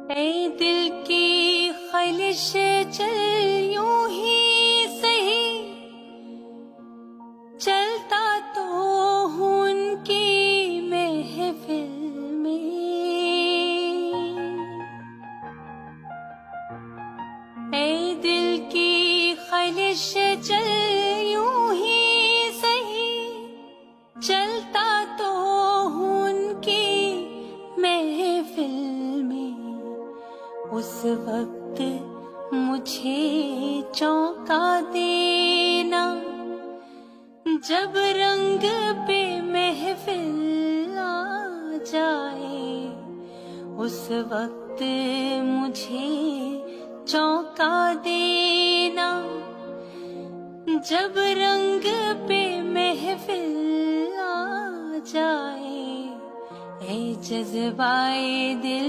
ऐ दिल की ख्वाहिश चल यूं ही सही, चलता तो हूँ उनकी महफिल में। ऐ दिल की ख्वाहिश चल यूं ही सही, चलता तो हूँ उनकी महफिल में। उस वक्त मुझे चौंका देना, जब रंग पे महफिल आ जाए। उस वक्त मुझे चौंका देना, जब रंग पे महफिल आ जाए। ऐ जज़्बाए दिल